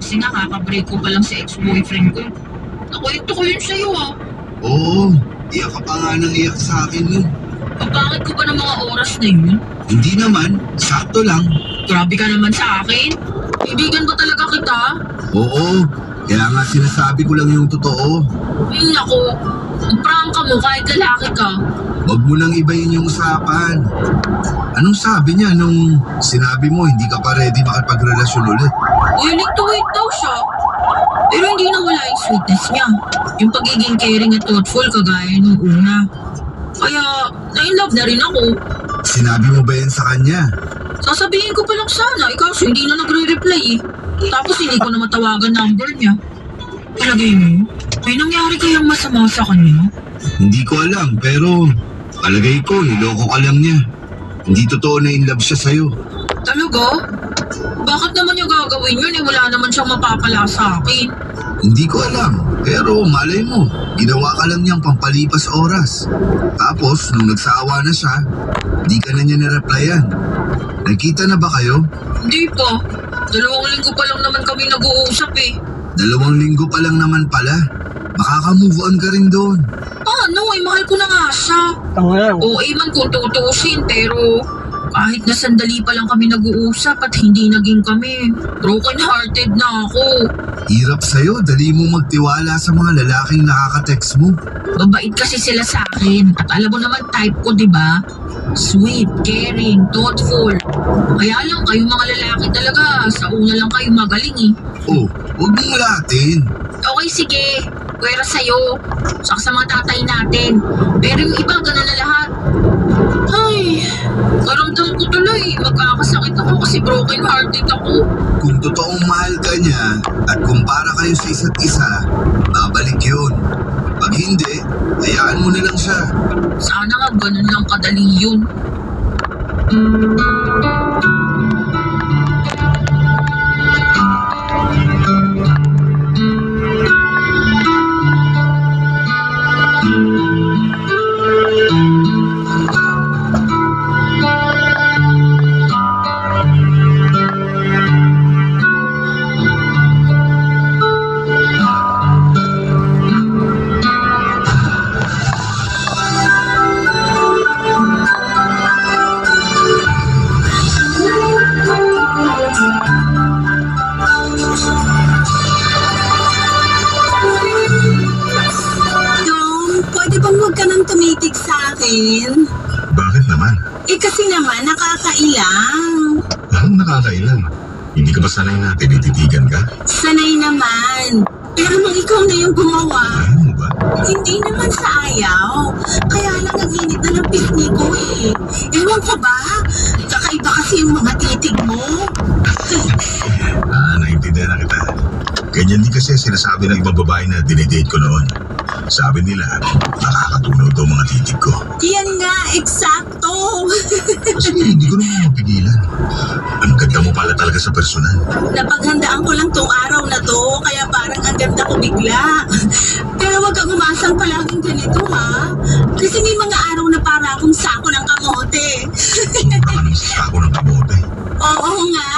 Kasi nakaka-break ko pa lang sa ex-boyfriend ko. Nakwento ko yun sa'yo ah. Oo, iyak ka pa nga nang iyak sa akin nun. Bakit ko ba ng mga oras na yun? Hindi naman, sakto lang. Grabe ka naman sa akin. Kaibigan ba talaga kita? Oo, kaya nga sinasabi ko lang yung totoo. Ay naku, mag-prank ka mo kahit lalaki ka. Huwag mo nang ibayin yung usapan. Anong sabi niya nung sinabi mo hindi ka pa ready makipagrelasyon ulit? Willing to wait daw siya. Pero hindi nawala yung sweetness niya. Yung pagiging caring at thoughtful kagaya nung una. Kaya, na-inlove na rin ako. Sinabi mo ba yan sa kanya? Sasabihin ko pa lang sana, kaso hindi na nagre-reply eh. Tapos hindi ko na matawagan number niya. Palagay mo, may nangyari kayang masama sa kanya? Hindi ko alam, pero palagay ko niloko ka lang niya. Hindi totoo na in love siya sa'yo. Talaga? Bakit naman niya gagawin yun eh? Wala naman siyang mapapala sa akin. Hindi ko alam, pero malay mo, ginawa ka lang niyang pampalipas oras. Tapos, nung nagsawa na siya, di ka na niya nireplyan. Nakita na ba kayo? Hindi pa. 2 linggo pa lang naman kami nag-uusap eh. 2 linggo pa lang naman pala. Makaka-move on ka rin doon. Paano? Ay, mahal ko na nga siya. Oo, man kung tutusin, pero kahit na sandali pa lang kami nag-uusap at hindi naging kami, broken hearted na ako. Hirap sa'yo, dali mo magtiwala sa mga lalaking nakaka-text mo. Babait kasi sila sa akin. At alam mo naman type ko, di ba? Sweet, caring, thoughtful. Kaya lang kayo mga lalaki talaga, sa una lang kayo magaling eh. Oh, huwag mong latin. Okay, sige. Pwera sa'yo. Saka sa mga tatay natin. Pero yung iba, gano'n na lahat. Ay, karamdam ko tuloy. Magkakasakit ako kasi broken hearted ako. Kung totoong mahal ka niya at kung para kayo sa isa't isa, babalik yun. Pag hindi, hayaan mo na lang siya. Sana nga ganun lang kadali yun. Tumitig sa akin. Bakit naman? Eh kasi naman nakakailang. Anong nakakailan? Hindi ka ba sanay na tinititigan ka? Sanay naman. Pero nung ikaw na yung gumawa, Ayaw mo ba? hindi naman sa ayaw. Kaya lang ang init na ng pisngi ko eh. Ewan ko ba? Kakaiba kasi yung mga titig mo. Naintindihan na kita. Ganyan din kasi sinasabi ng ibang babae na dinidate ko noon. Sabi nila, nakakatunaw daw mga titig ko. Yan nga, eksakto. Kasi hindi ko naman mapigilan. Ang ganda mo pala talaga sa personal. Napaghandaan ko lang tong araw na to, kaya parang ang ganda ko bigla. Pero wag kang umasang palaging ganito ha. Kasi may mga araw na para akong sako ng kamote. Parang sa ako ng kamote. Oo nga.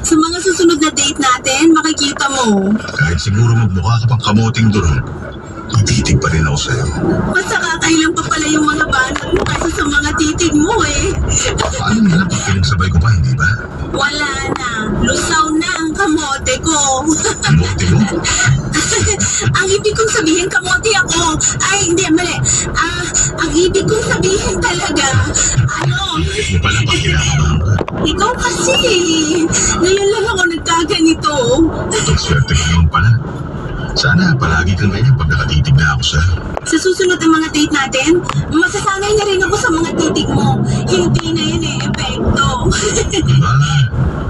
Sa mga susunod na date natin, makikita mo. Kahit siguro magmukha ka pang kamoting durog, ititig pa rin ako sa'yo. Mas nakakailang pa pala yung mga banat mo kaysa sa mga titig mo eh. Paano nila pag pinagsabay ko pa, hindi ba? Wala na. Lusaw na ang kamote ko. Kamote mo? Ang ibig kong sabihin, kamote ako. Ay, hindi, mali. Ang ibig kong sabihin talaga, Bakit mo pala pag kinakabahan ka? ikaw kasi. Ngayon lang ako nagkaganito. Ang swerte ko naman pala. Sana palagi kang ganyan pag nakatitig na ako sa'yo. Sa susunod ng mga date natin, masasanay na rin ako sa mga titig mo. Hindi na yun eh, epekto. Diba?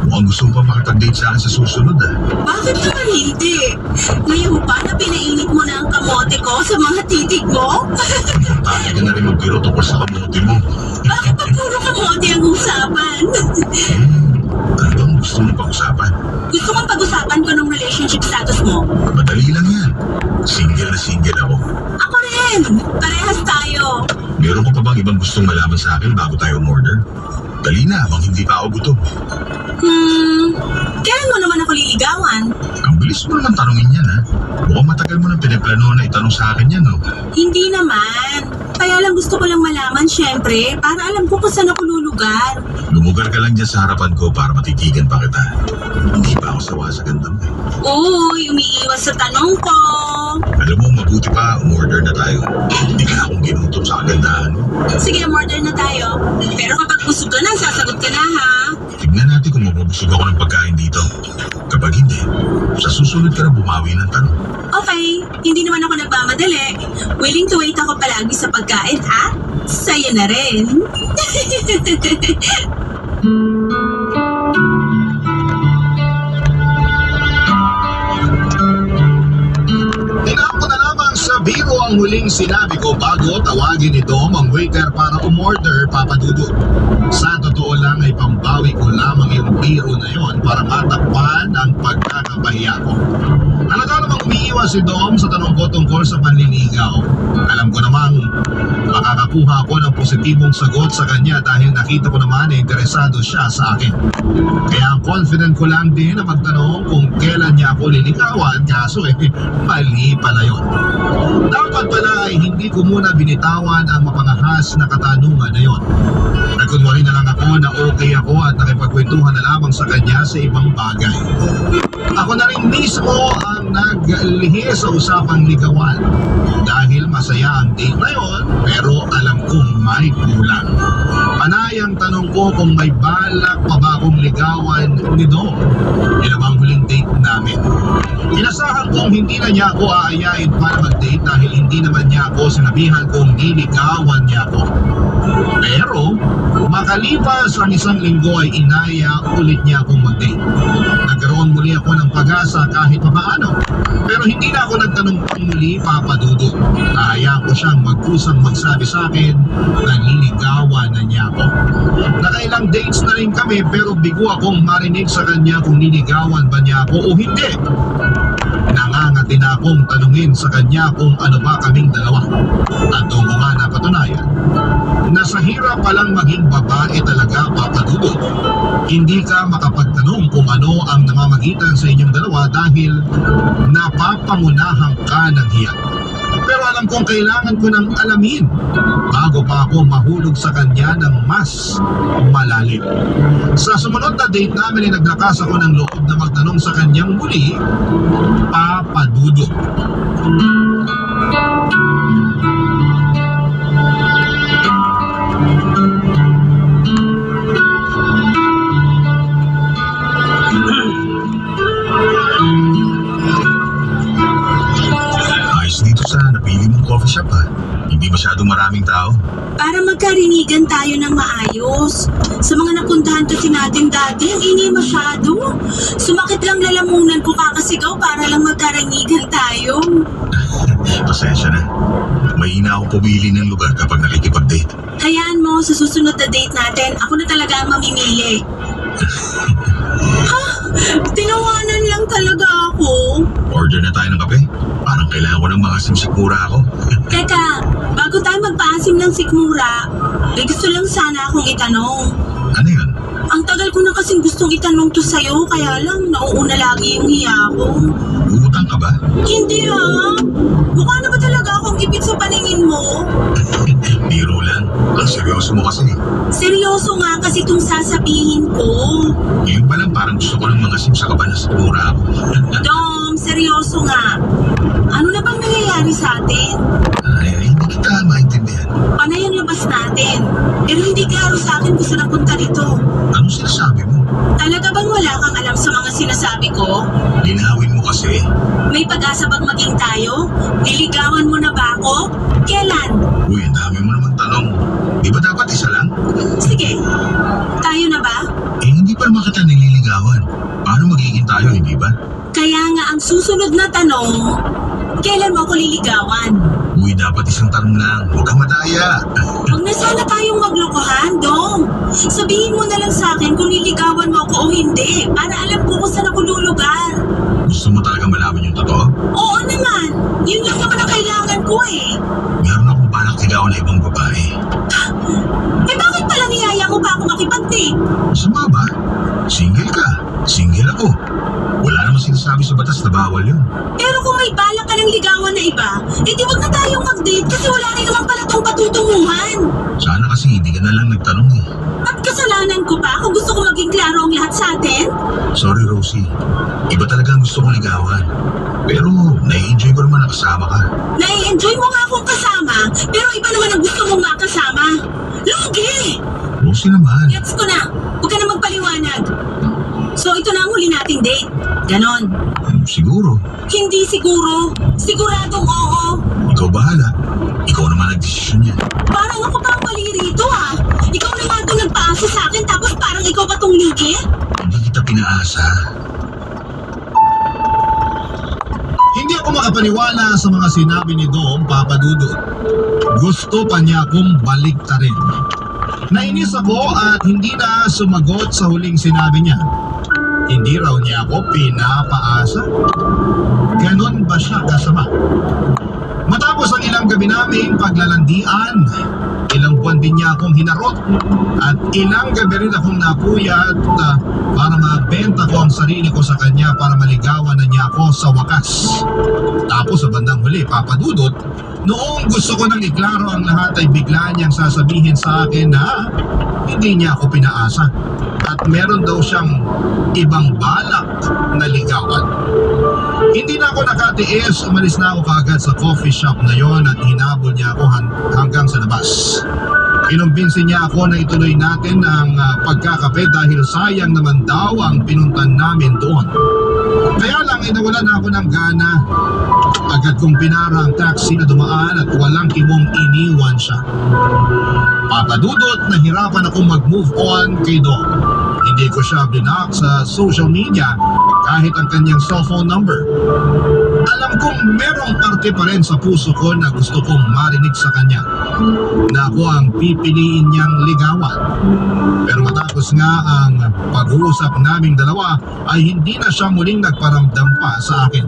Mukhang gusto mo pa makipag-date sa akin sa susunod ah. Bakit naman hindi? Ngayon pa na pinainit mo na ang kamote ko sa mga titig mo? Importante ka na rin magbiro tungkol sa kamote mo. Bakit pa puro kamote ang usapan? Ano bang gusto mo pag-usapan? Gusto kong pag-usapan ko ng relationship status mo. Madali lang yan. Single na single ako. Ako rin! Parehas tayo. Meron ko pa bang ibang gustong malaman sa akin bago tayo umorder? Dali na, habang hindi pa ako gutom. Kailan mo naman ako liligawan? Ang bilis mo naman tanongin yan ha. Mukhang matagal mo nang pinaplano na itanong sa akin yan no. Hindi naman. Kaya lang gusto ko lang malaman syempre para alam ko kung saan ako lulugar. Lumugar ka lang dyan sa harapan ko para matitigan pa kita. Hindi pa ako sawa sa ganda mo. Uy, umiiwas sa tanong ko. Alam mo, mabuti pa, umorder na tayo. Hindi ka akong ginutom sa kagandahan mo. Sige, order na tayo. Pero kapag busog ka na, sasagot ka na ha. Tignan natin kung mabubusog ako ng pagkain dito. Kapag hindi, sa susunod ka na bumawi ng tanong. Okay, hindi naman ako nagmamadali. Willing to wait ako palagi sa pagkain at sa'yo na rin. Tinawag ko na lamang sa biro ang huling sinabi ko bago tawagin ito ang waiter para umorder, Papa Dudut. Sa totoo lang ay pambawi ko lamang yung biro na yon para matakpan ang pagkakabahiya ko. Talaga namang umiiwas si Dom sa tanong ko tungkol sa panliligaw. Alam ko namang makakakuha ako ng positibong sagot sa kanya dahil nakita ko naman na interesado siya sa akin. Kaya confident ko lang din na magtanong kung kailan niya ako liligawan, kaso mali pala yun. Dapat pala ay hindi ko muna binitawan ang mapangahas na katanungan na yon. Nagkunwari na lang ako na okay ako at nakipagkwentuhan na lamang sa kanya sa ibang bagay. Ako na rin mismo ang naglihis sa usapang ligawan. Dahil masaya ang date na yon, pero alam kong may kulang. Panay ang tanong ko kung may balak pa ba akong ligawan ni Dom. Yun ang huling date namin. Inasahan kong hindi na niya ako aayain para mag-date dahil hindi naman niya ako sinabihan kung niligawan niya ako. Pero, makalipas ang isang linggo ay inaya ulit niya akong mag-date. Nagkaroon muli ako ng pag-asa kahit papaano. Pero hindi na ako nagtanong pang muli, Papa Dudut. Ahayaan ko siyang magkusang magsabi sa akin na niligawan na niya ako. Nakailang dates na rin kami pero bigo akong marinig sa kanya kung niligawan ba niya ako o hindi. Nangangati na akong tanungin sa kanya kung ano ba kaming dalawa. At doon ko nga napatunayan na sa hirap palang maging babae talaga, Papa Dudut. Hindi ka makapagtanong kung ano ang namamagitan sa inyong dalawa dahil napapangunahan ka ng hiya. Pero alam kong kailangan ko nang alamin bago pa ako mahulog sa kanya ng mas malalim. Sa sumunod na date namin ay naglakas ako ng loob na magtanong sa kanyang muli, Papa Dudut. shop ha. Hindi masyadong maraming tao. Para magkarinigan tayo ng maayos. Sa mga napuntahan kasi natin dati, hindi masyado. Sumakit lang lalamunan ko kakasigaw para lang magkarinigan tayo. Pasensya na. Mahina ako pumili ng lugar kapag nakikipag-date. Hayaan mo, sa susunod na date natin, ako na talaga ang mamimili. Ha? Tinawanan lang talaga ako. Order na tayo ng kape. Parang kailangan ko ng mga simsikmura ako. Teka, bago tayo magpaasim ng sikmura, may gusto lang sana akong itanong. Ano yun? Ang tagal ko na kasing gustong itanong to sa'yo, kaya lang nauuna lagi yung hiya ko. Uutang ka ba? Hindi ha? Mukha na ba talaga akong ipit sa paningin mo? Biro lang. Ang seryoso mo kasi. Seryoso nga kasi itong sasabihin ko. Ngayon pa lang parang gusto ko ng mga sim sa kaban na sikmura ako. Dom, seryoso nga. Ano na bang nangyayari sa atin? Ay, hindi kita maintindihan. Panay ang labas natin. Pero hindi klaro sa akin kung saan napunta nito. Anong sinasabi mo? Talaga bang wala kang alam sa mga sinasabi ko? Linawin mo kasi. May pag-asa bang maging tayo? Niligawan mo na ba ako? Kailan? Uy, ang dami mo naman tanong. Di ba dapat isa lang? Sige, tayo na ba? Eh, hindi pa naman kita nililigawan. Paano magiging tayo, hindi ba? Kaya nga ang susunod na tanong, kailan mo ako liligawan? Uy, dapat isang tanong lang. Huwag kang madaya. Huwag na sana tayong maglokohan, Dong. Sabihin mo na lang sa akin kung liligawan mo ako o hindi, para alam ko kung saan ako lulugar. Gusto mo talaga malaman yung totoo? Oo naman, yun lang naman ang kailangan ko eh. Meron akong balak ligawan na ibang babae. Eh bakit pala niyaya mo pa ako makipag-date? Sama ba? Single ka. Single ako. Wala namang sinasabi sa batas na bawal yun. Pero kung may balak ka ng ligawan na iba, eh di wag na tayong mag-date kasi wala rin naman pala tong patutunguhan. Sana kasi hindi ka na lang nagtanong eh. At kasalanan ko pa kung gusto ko maging klaro ang lahat sa atin? Sorry, Rosie. Iba talaga ang gusto kong ligawan. Pero nai-enjoy ko naman na kasama ka. Nai-enjoy mo nga akong kasama, pero iba naman ang gusto mong makasama. Lugi! Rosie naman. Gets ko na. Huwag ka na magpaliwanag. So ito na ang huli nating date. Ganon. Siguro. Hindi siguro. Siguradong oo. Ikaw bahala. Ikaw naman nagdesisyon yan. Parang ako pa ang mali rito ah. Ikaw na nga itong nagpaasa sa akin tapos parang ikaw pa tong lugi? Hindi kita pinaasa. Hindi ako makapaniwala sa mga sinabi ni Dom, Papa Dudut. Gusto pa niya akong baliktarin. Nainis ako at hindi na sumagot sa huling sinabi niya. Hindi raw niya ako pinapaasa. Ganon ba siya kasama? Matapos ang ilang gabi naming paglalandian, ilang buwan din niya akong hinarot at ilang gabi rin akong napuyat para mabenta ko ang sarili ko sa kanya para maligawan na niya ako sa wakas. Tapos sa bandang huli, Papa Dudut, noong gusto ko nang iklaro ang lahat ay bigla niyang sasabihin sa akin na hindi niya ako pinaasa at meron daw siyang ibang balak na ligawan. Hindi na ako nakatiis, umalis na ako kaagad sa coffee shop na yon at hinabol niya ako hanggang sa labas. Kinumbinsi niya ako na ituloy natin ang pagkakape dahil sayang naman daw ang pinuntan namin doon. Kaya lang nawalan na ako ng gana. Agad kong pinara ang taxi na dumaan at walang kimong iniwan siya. Papa Dudut, nahirapan akong mag-move on kay Dom. Hindi ko siya blinak sa social media kahit ang kanyang cellphone number. Alam kong merong parte pa rin sa puso ko na gusto kong marinig sa kanya na ako ang pipiliin niyang ligawan. Pero matapos nga ang pag-uusap naming dalawa ay hindi na siya muling nagparamdam pa sa akin.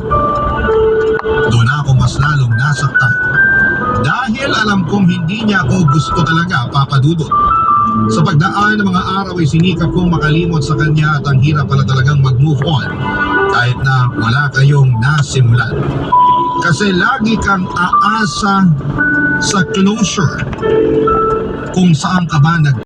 Doon ako mas lalong nasaktan. Dahil alam kong hindi niya ako gusto talaga, Papa Dudut. Sa pagdaan ng mga araw ay sinikap kong makalimot sa kanya at ang hirap pala talagang mag-move on kahit na wala kayong nasimulan. Kasi lagi kang aasa sa closure kung saan ka ba